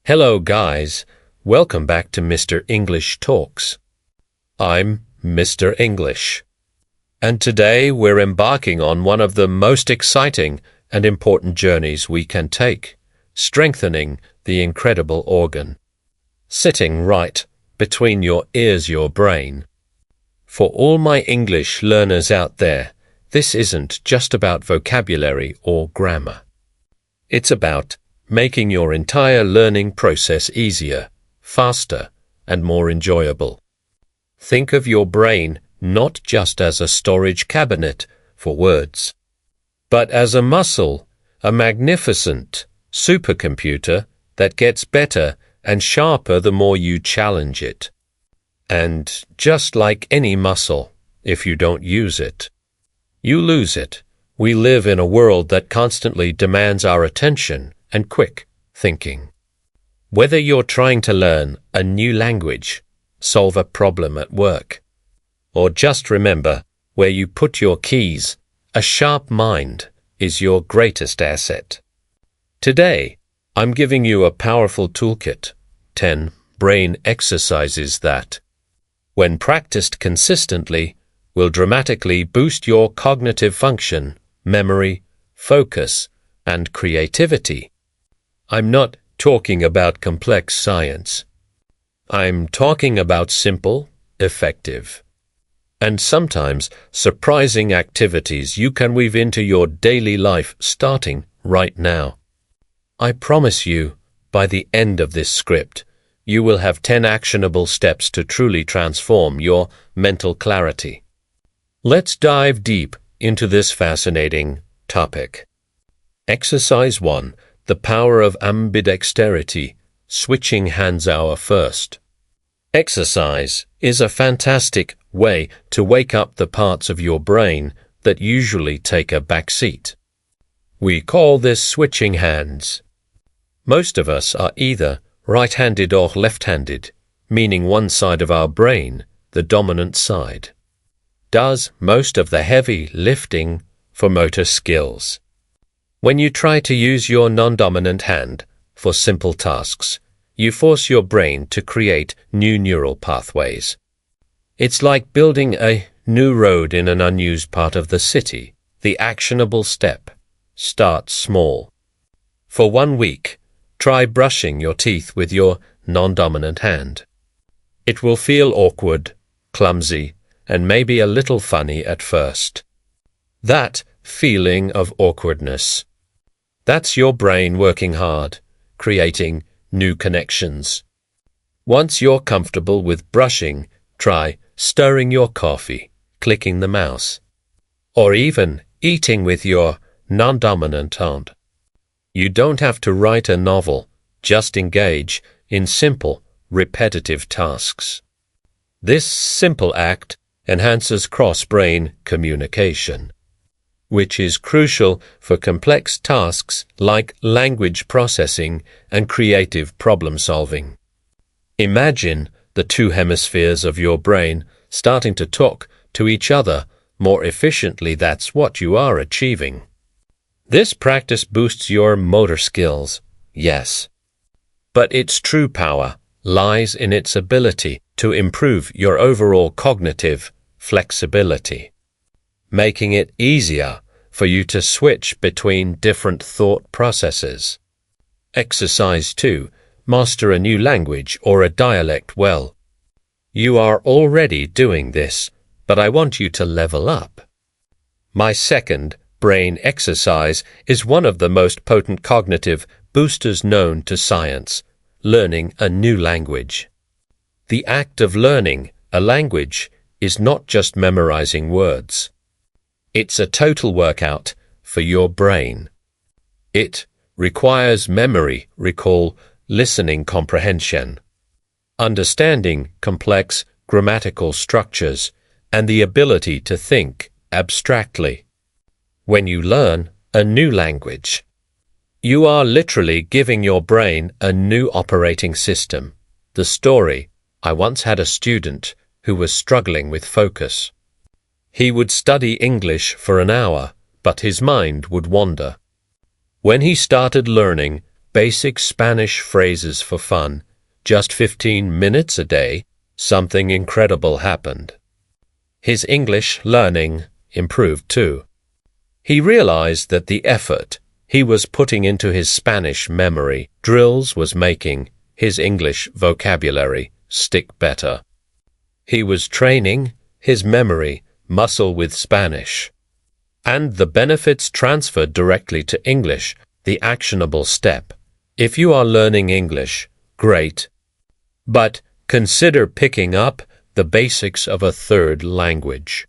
Hello guys, welcome back to Mr. English Talks. I'm Mr. English, and today we're embarking on one of the most exciting and important journeys we can take, strengthening the incredible organ, sitting right between your ears, your brain. For all my English learners out there, this isn't just about vocabulary or grammar. It's about making your entire learning process easier, faster, and more enjoyable. Think of your brain not just as a storage cabinet for words, but as a muscle, a magnificent supercomputer that gets better and sharper the more you challenge it. And just like any muscle, if you don't use it, you lose it. We live in a world that constantly demands our attention and quick thinking. Whether you're trying to learn a new language, solve a problem at work, or just remember where you put your keys, a sharp mind is your greatest asset. Today, I'm giving you a powerful toolkit, 10 brain exercises that, when practiced consistently, will dramatically boost your cognitive function, memory, focus, and creativity. I'm not talking about complex science. I'm talking about simple, effective, and sometimes surprising activities you can weave into your daily life starting right now. I promise you, by the end of this script, you will have 10 actionable steps to truly transform your mental clarity. Let's dive deep into this fascinating topic. Exercise 1. The power of ambidexterity, switching hands hour first. Exercise is a fantastic way to wake up the parts of your brain that usually take a back seat. We call this switching hands. Most of us are either right-handed or left-handed, meaning one side of our brain, the dominant side, does most of the heavy lifting for motor skills. When you try to use your non-dominant hand for simple tasks, you force your brain to create new neural pathways. It's like building a new road in an unused part of the city. The actionable step: start small. For 1 week, try brushing your teeth with your non-dominant hand. It will feel awkward, clumsy, and maybe a little funny at first. That feeling of awkwardness, that's your brain working hard, creating new connections. Once you're comfortable with brushing, try stirring your coffee, clicking the mouse, or even eating with your non-dominant hand. You don't have to write a novel, just engage in simple, repetitive tasks. This simple act enhances cross-brain communication, which is crucial for complex tasks like language processing and creative problem-solving. Imagine the two hemispheres of your brain starting to talk to each other more efficiently. That's what you are achieving. This practice boosts your motor skills, yes, but its true power lies in its ability to improve your overall cognitive flexibility, making it easier for you to switch between different thought processes. Exercise 2. Master a new language or a dialect well. You are already doing this, but I want you to level up. My second brain exercise is one of the most potent cognitive boosters known to science: learning a new language. The act of learning a language is not just memorizing words. It's a total workout for your brain. It requires memory, recall, listening comprehension, understanding complex grammatical structures, and the ability to think abstractly. When you learn a new language, you are literally giving your brain a new operating system. The story: I once had a student who was struggling with focus. He would study English for an hour, but his mind would wander. When he started learning basic Spanish phrases for fun. Just 15 minutes a day, something incredible happened. His English learning improved too. He realized that the effort he was putting into his Spanish memory drills was making his English vocabulary stick better. He was training his memory muscle with Spanish. And the benefits transferred directly to English, the actionable step. If you are learning English, great. But consider picking up the basics of a third language.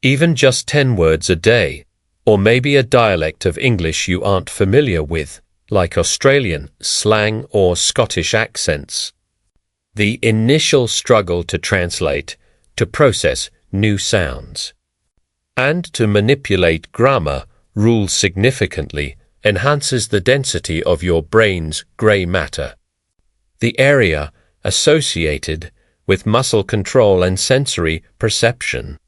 Even just 10 words a day, or maybe a dialect of English you aren't familiar with, like Australian slang or Scottish accents. The initial struggle to translate, to process new sounds, and to manipulate grammar rules significantly enhances the density of your brain's grey matter, the area associated with muscle control and sensory perception.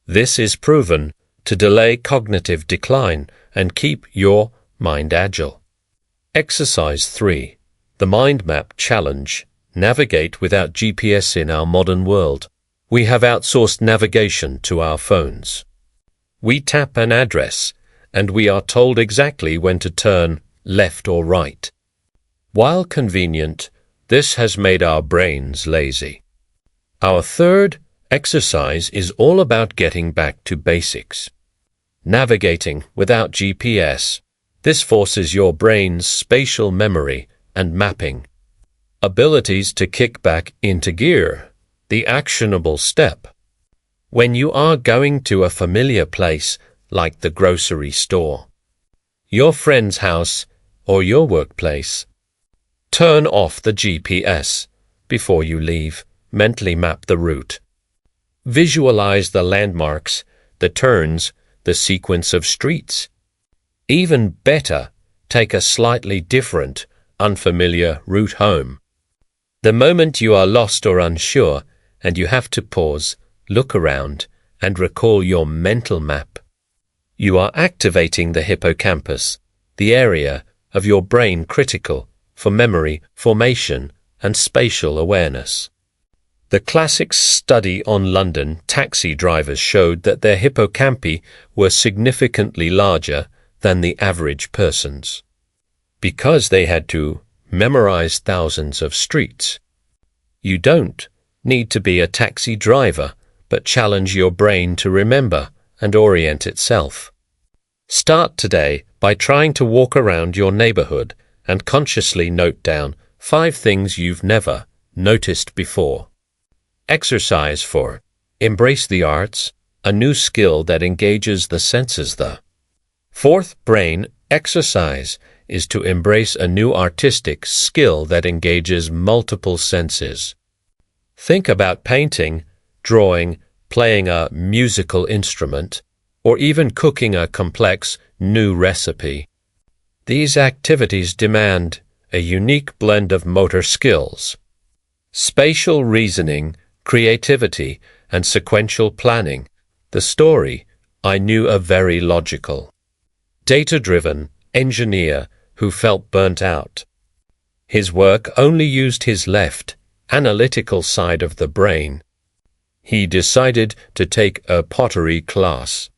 This is proven to delay cognitive decline and keep your mind agile. Exercise 3. The Mind Map Challenge. Navigate without GPS in our modern world. We have outsourced navigation to our phones. We tap an address, and we are told exactly when to turn left or right. While convenient, this has made our brains lazy. Our third exercise is all about getting back to basics. Navigating without GPS. This forces your brain's spatial memory and mapping abilities to kick back into gear, the actionable step. When you are going to a familiar place like the grocery store, your friend's house, or your workplace, turn off the GPS before you leave. Mentally map the route. Visualize the landmarks, the turns, the sequence of streets. Even better, take a slightly different, unfamiliar route home. The moment you are lost or unsure, and you have to pause, look around, and recall your mental map, you are activating the hippocampus, the area of your brain critical for memory formation and spatial awareness. The classic study on London taxi drivers showed that their hippocampi were significantly larger than the average person's, because they had to memorize thousands of streets. You don't need to be a taxi driver, but challenge your brain to remember and orient itself. Start today by trying to walk around your neighborhood and consciously note down 5 things you've never noticed before. Exercise 4. Embrace the arts, a new skill that engages the senses. The fourth brain exercise is to embrace a new artistic skill that engages multiple senses. Think about painting, drawing, playing a musical instrument, or even cooking a complex new recipe. These activities demand a unique blend of motor skills, spatial reasoning, creativity, and sequential planning. The story I knew a very logical, data-driven engineer who felt burnt out. His work only used his left, analytical side of the brain. He decided to take a pottery class.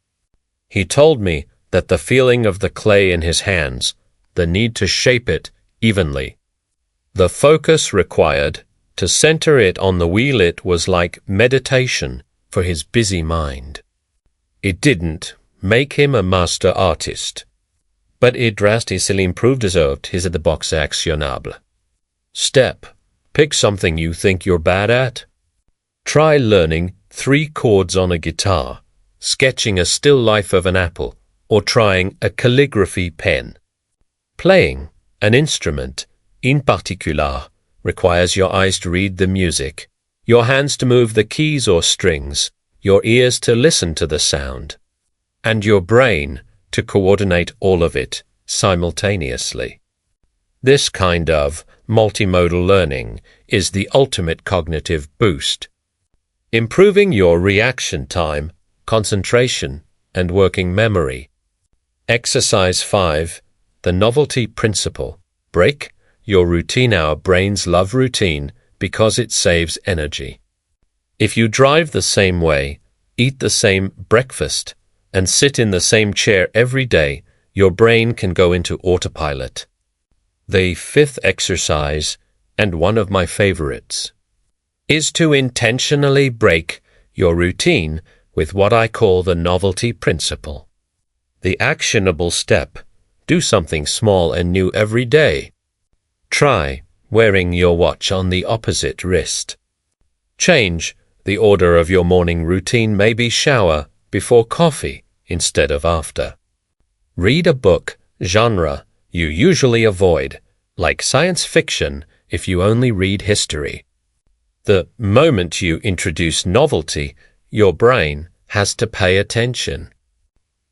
He told me that the feeling of the clay in his hands, the need to shape it evenly, the focus required to center it on the wheel, it was like meditation for his busy mind. It didn't make him a master artist, but it drastically improved his box actionnable. Step. Pick something you think you're bad at. Try learning 3 chords on a guitar, sketching a still life of an apple, or trying a calligraphy pen. Playing an instrument, in particular, requires your eyes to read the music, your hands to move the keys or strings, your ears to listen to the sound, and your brain to coordinate all of it simultaneously. This kind of multimodal learning is the ultimate cognitive boost, improving your reaction time, concentration, and working memory. Exercise 5. The Novelty Principle. Break your routine. Our brains love routine because it saves energy. If you drive the same way, eat the same breakfast, and sit in the same chair every day, your brain can go into autopilot. The fifth exercise, and one of my favorites, is to intentionally break your routine with what I call the novelty principle. The actionable step: do something small and new every day. Try wearing your watch on the opposite wrist. Change the order of your morning routine, maybe shower before coffee instead of after. Read a book genre you usually avoid, like science fiction if you only read history. The moment you introduce novelty, your brain has to pay attention.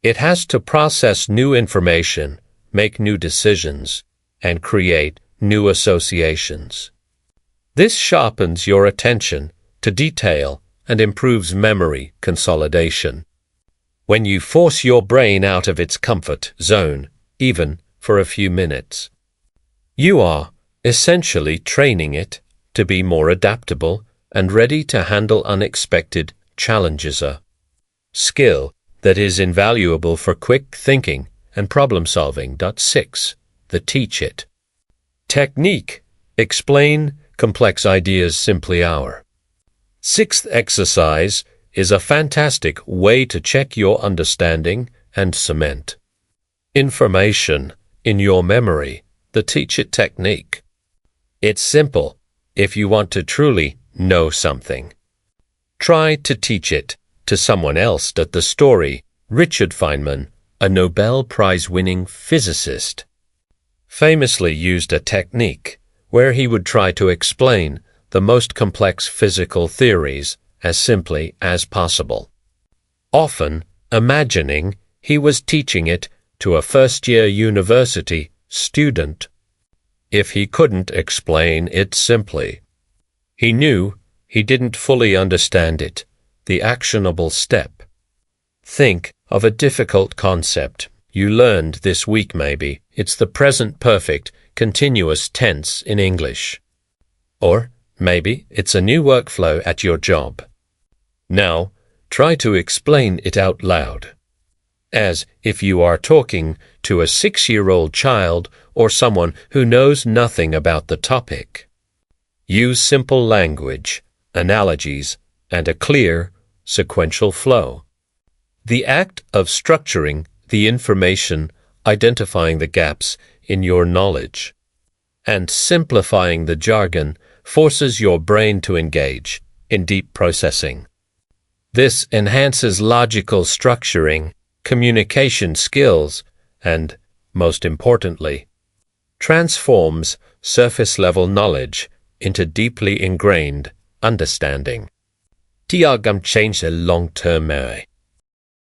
It has to process new information, make new decisions, and create new associations. This sharpens your attention to detail and improves memory consolidation. When you force your brain out of its comfort zone, even for a few minutes, you are essentially training it to be more adaptable and ready to handle unexpected challenges, a skill that is invaluable for quick thinking and problem solving. 6. The teach it technique. Explain complex ideas simply. Our sixth exercise is a fantastic way to check your understanding and cement information in your memory. The teach it technique. It's simple. If you want to truly know something, try to teach it to someone else. The story: Richard Feynman, a Nobel Prize-winning physicist, famously used a technique where he would try to explain the most complex physical theories as simply as possible, often imagining he was teaching it to a first-year university student. If he couldn't explain it simply, he knew he didn't fully understand it. The actionable step: think of a difficult concept you learned this week. Maybe it's the present perfect continuous tense in English. Or maybe it's a new workflow at your job. Now, try to explain it out loud, as if you are talking to a 6-year-old child or someone who knows nothing about the topic. Use simple language, analogies, and a clear, sequential flow. The act of structuring the information, identifying the gaps in your knowledge, and simplifying the jargon forces your brain to engage in deep processing. This enhances logical structuring, communication skills, and, most importantly, transforms surface-level knowledge into deeply ingrained understanding. Diagam change the long-term memory.